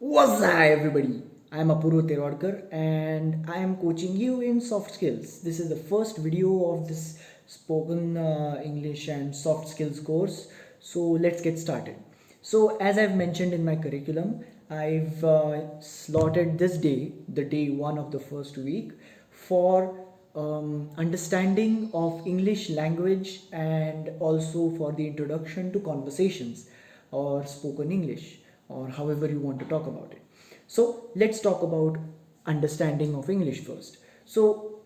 What's up, everybody? I am Apurva Terodkar and I am coaching you in soft skills. This is the first video of this spoken English and soft skills course. So let's get started. So, as I've mentioned in my curriculum, I've slotted this day, the day one of the first week, for understanding of English language and also for the introduction to conversations or spoken English or however you want to talk about it. So let's talk about understanding of English first. So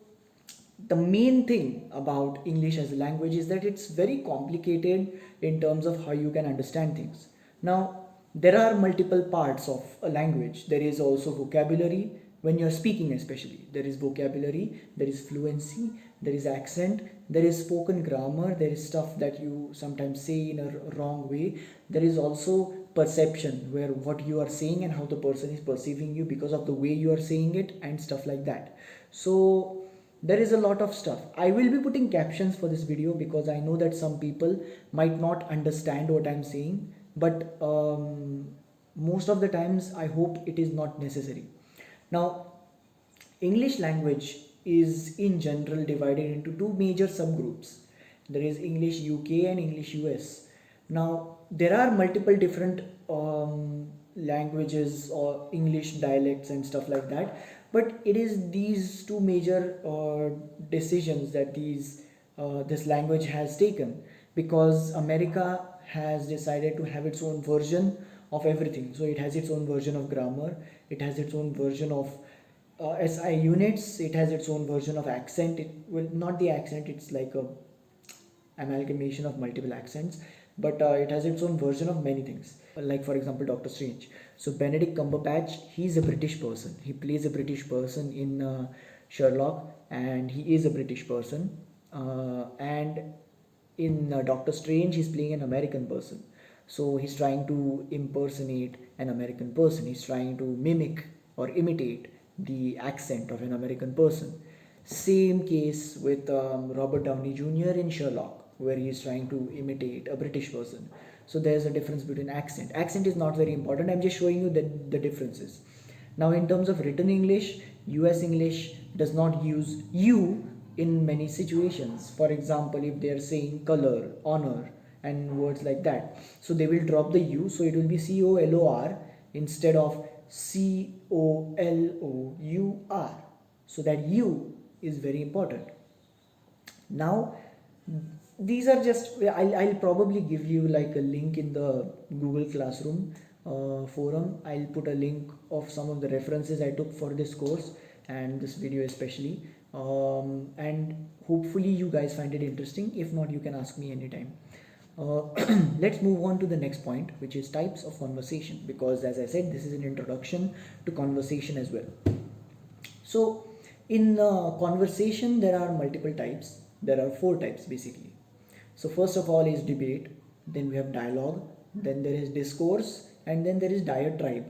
the main thing about English as a language is that it's very complicated in terms of how you can understand things. Now, there are multiple parts of a language. There is also vocabulary when you're speaking, especially. There is vocabulary, there is fluency, there is accent, there is spoken grammar, there is stuff that you sometimes say in a wrong way. There is also perception, where what you are saying and how the person is perceiving you because of the way you are saying it and stuff like that. So there is a lot of stuff. I will be putting captions for this video because I know that some people might not understand what I'm saying, but most of the times I hope it is not necessary. Now, English language is in general divided into two major subgroups. There is English UK and English US. Now, there are multiple different languages or English dialects and stuff like that, but it is these two major decisions that this language has taken, because America has decided to have its own version of everything. So it has its own version of grammar, it has its own version of SI units, it has its own version of accent. It well, not the accent, it's like a amalgamation of multiple accents, but it has its own version of many things, like for example Doctor Strange. So Benedict Cumberbatch, he's a British person, he plays a British person in Sherlock, and he is a British person, and in Doctor Strange he's playing an American person. So he's trying to impersonate an American person, he's trying to mimic or imitate the accent of an American person. Same case with Robert Downey Jr. in Sherlock, where he is trying to imitate a British person. So there's a difference between accent. Accent is not very important. I'm just showing you the differences. Now, in terms of written English, US English does not use you in many situations. For example, if they are saying color, honor, and words like that, so they will drop the U, so it will be COLOR instead of COLOUR. So that U is very important. Now, these are just, I'll probably give you like a link in the Google Classroom forum. I'll put a link of some of the references I took for this course and this video especially, and hopefully you guys find it interesting. If not, you can ask me anytime. Let's move on to the next point, which is types of conversation, because as I said, this is an introduction to conversation as well. So in conversation there are multiple types. There are four types basically. So first of all is debate, then we have dialogue, then there is discourse, and then there is diatribe.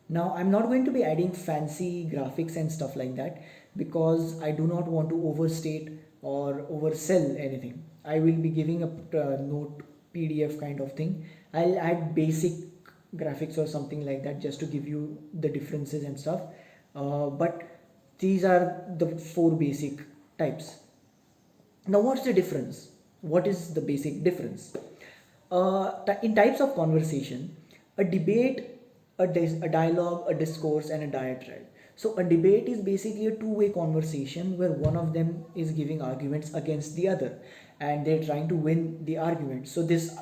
Now I'm not going to be adding fancy graphics and stuff like that, because I do not want to overstate or oversell anything. I will be giving a note PDF kind of thing. I'll add basic graphics or something like that just to give you the differences and stuff. But these are the four basic types. Now, what's the difference? What is the basic difference? In types of conversation, a debate, a dialogue, a discourse, and a diatribe. So, a debate is basically a two-way conversation where one of them is giving arguments against the other, and they're trying to win the argument. So, this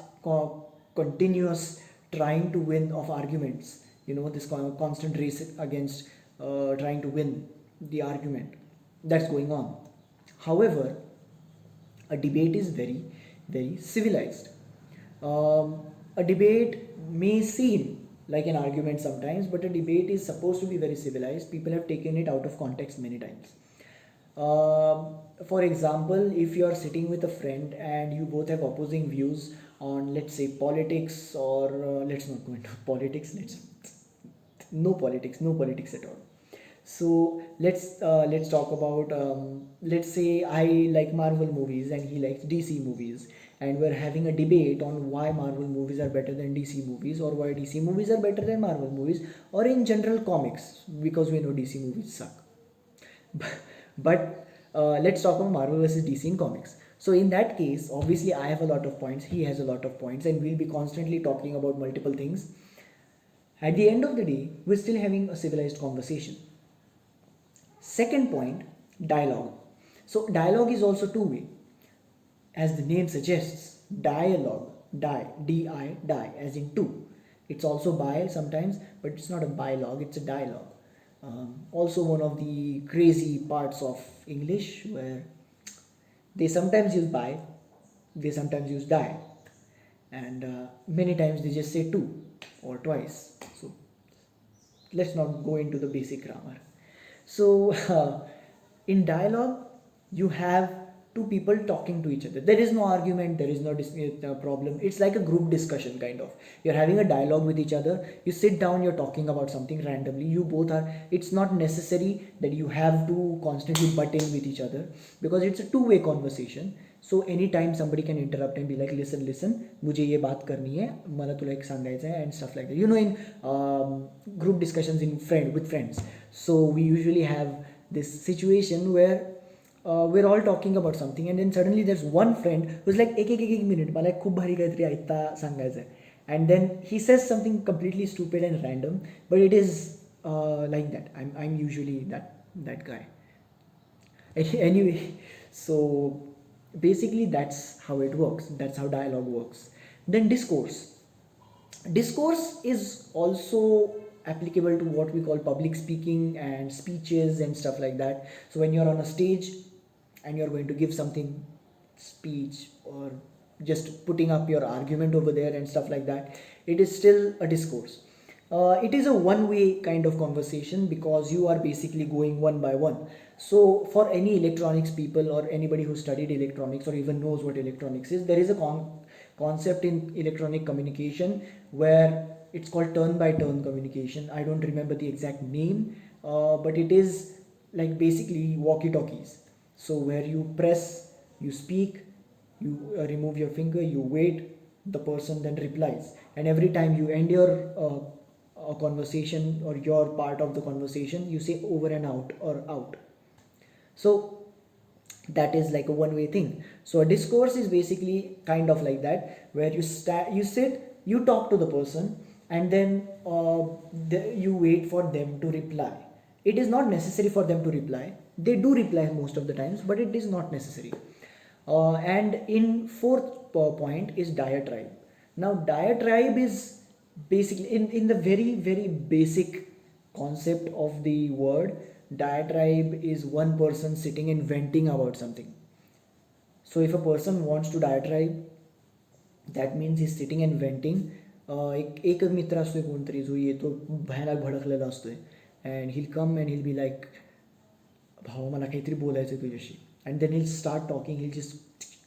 continuous trying to win of arguments, this constant race against trying to win the argument, that's going on. However, a debate is very, very civilized. A debate may seem like an argument sometimes, but a debate is supposed to be very civilized. People have taken it out of context many times. For example, if you are sitting with a friend and you both have opposing views on, let's say, politics, or let's not go into politics, no politics at all. So let's talk about, let's say I like Marvel movies and he likes DC movies, and we're having a debate on why Marvel movies are better than DC movies, or why DC movies are better than Marvel movies, or in general comics, because we know DC movies suck. But let's talk about Marvel versus DC in comics. So in that case, obviously I have a lot of points, he has a lot of points, and we'll be constantly talking about multiple things. At the end of the day, we're still having a civilized conversation. Second point, dialogue. So dialogue is also two-way. As the name suggests, dialogue, die, as in two. It's also bi sometimes, but it's not a bilog, it's a dialogue. Also one of the crazy parts of English, where they sometimes use bi, they sometimes use die, and many times they just say two or twice. So let's not go into the basic grammar. So in dialogue, you have two people talking to each other. There is no argument, there is no problem. It's like a group discussion kind of. You're having a dialogue with each other. You sit down, you're talking about something randomly. You both are. It's not necessary that you have to constantly butt in with each other, because it's a two-way conversation. So anytime somebody can interrupt and be like, listen, मुझे ये बात करनी है, मला तुला एक सांगायचं है, and stuff like that. You know, in group discussions with friends. So we usually have this situation where we're all talking about something, and then suddenly there's one friend who's like, एक minute, मला खूप भारी काहीतरी ऐकता सांगायचं आहे. And then he says something completely stupid and random, but it is like that. I'm usually that guy. Anyway, so basically that's how it works. That's how dialogue works. Then discourse. Discourse is also applicable to what we call public speaking and speeches and stuff like that. So when you're on a stage and you're going to give something, speech, or just putting up your argument over there and stuff like that, it is still a discourse. It is a one-way kind of conversation, because you are basically going one by one. So for any electronics people, or anybody who studied electronics or even knows what electronics is, there is a concept in electronic communication where it's called turn-by-turn communication. I don't remember the exact name, but it is like basically walkie-talkies. So where you press, you speak, you remove your finger, you wait, the person then replies, and every time you end your a conversation or your part of the conversation, you say over and out or out. So that is like a one-way thing. So a discourse is basically kind of like that, where you sit, you talk to the person, and then you wait for them to reply. It is not necessary for them to reply. They do reply most of the times, but it is not necessary. And in fourth point is diatribe. Now diatribe is basically in the very basic concept of the word, diatribe is one person sitting and venting about something. So if a person wants to diatribe, that means he's sitting and venting. एक मित्र असतोय कोणतरी जो येतो भयानक भडकलेला असतोय, and he'll come and he'll be like, भावा मला काहीतरी बोलायचं आहे तुझ्याशी, and then he'll start talking. He'll just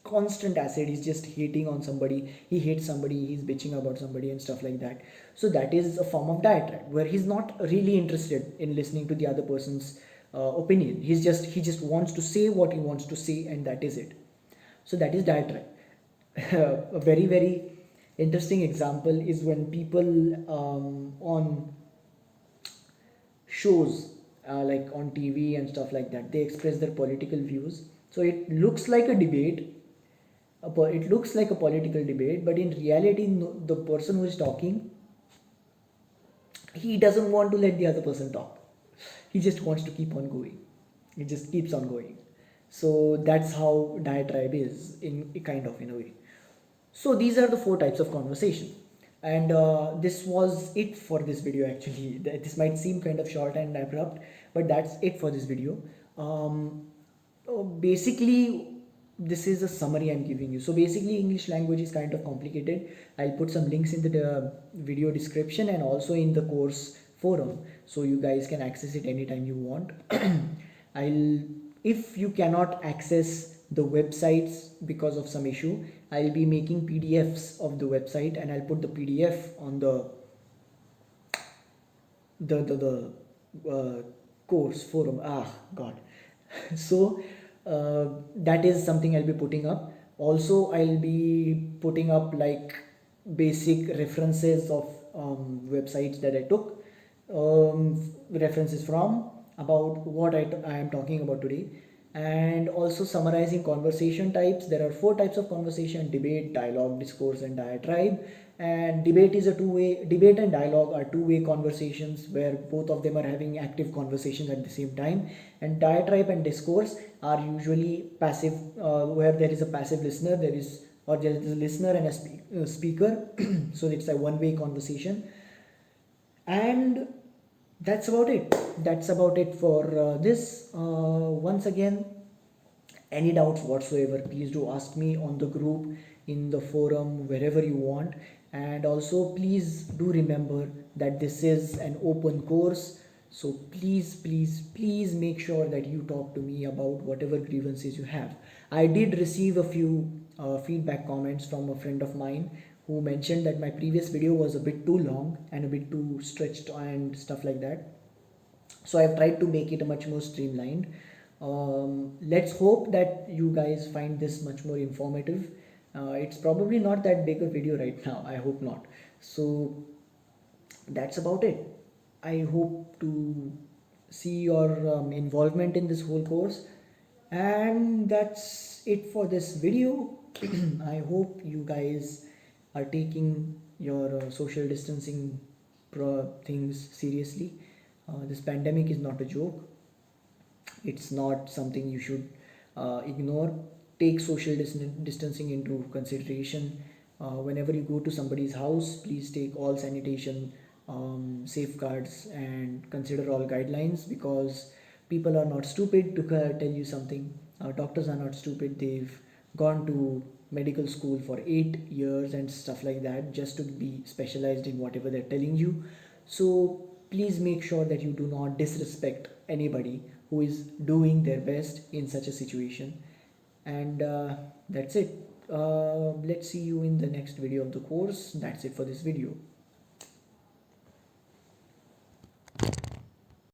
constant acid, he's just hating on somebody, he hates somebody, he's bitching about somebody and stuff like that. So that is a form of diatribe, where he's not really interested in listening to the other person's opinion. He just wants to say what he wants to say, and that is it. So that is diatribe. A very interesting example is when people on shows like on TV and stuff like that, they express their political views. So it looks like a debate, it looks like a political debate, but in reality the person who is talking, he doesn't want to let the other person talk. He just wants to keep on going. He just keeps on going. So that's how diatribe is in a way. So these are the 4 types of conversation, and this was it for this video. Actually, this might seem kind of short and abrupt, but that's it for this video. Basically, this is a summary I'm giving you. So basically, English language is kind of complicated. I'll put some links in the video description and also in the course forum, so you guys can access it anytime you want. If you cannot access the websites because of some issue, I'll be making PDFs of the website, and I'll put the PDF on the course forum. God. So that is something I'll be putting up. Also, I'll be putting up like basic references of websites that I took references from about what I am talking about today, and also summarizing conversation types. There are four types of conversation: debate, dialogue, discourse, and diatribe. And debate and dialogue are two-way conversations where both of them are having active conversations at the same time. And diatribe and discourse are usually passive, where there is a passive listener, there is a listener and a speaker. So it's a one-way conversation. And that's about it for this. Once again, any doubts whatsoever, please do ask me on the group, in the forum, wherever you want. And also, please do remember that this is an open course, so please make sure that you talk to me about whatever grievances you have. I did receive a few feedback comments from a friend of mine who mentioned that my previous video was a bit too long and a bit too stretched and stuff like that. So I've tried to make it a much more streamlined. Let's hope that you guys find this much more informative. It's probably not that big a video right now, I hope not. So that's about it. I hope to see your involvement in this whole course, and that's it for this video. I hope you guys are taking your social distancing things seriously. This pandemic is not a joke. It's not something you should ignore. Take social distancing into consideration. Whenever you go to somebody's house, please take all sanitation safeguards and consider all guidelines, because people are not stupid to tell you something. Doctors are not stupid. They've gone to medical school for 8 years and stuff like that just to be specialized in whatever they're telling you. So please make sure that you do not disrespect anybody who is doing their best in such a situation. And that's it. Let's see you in the next video of the course. That's it for this video.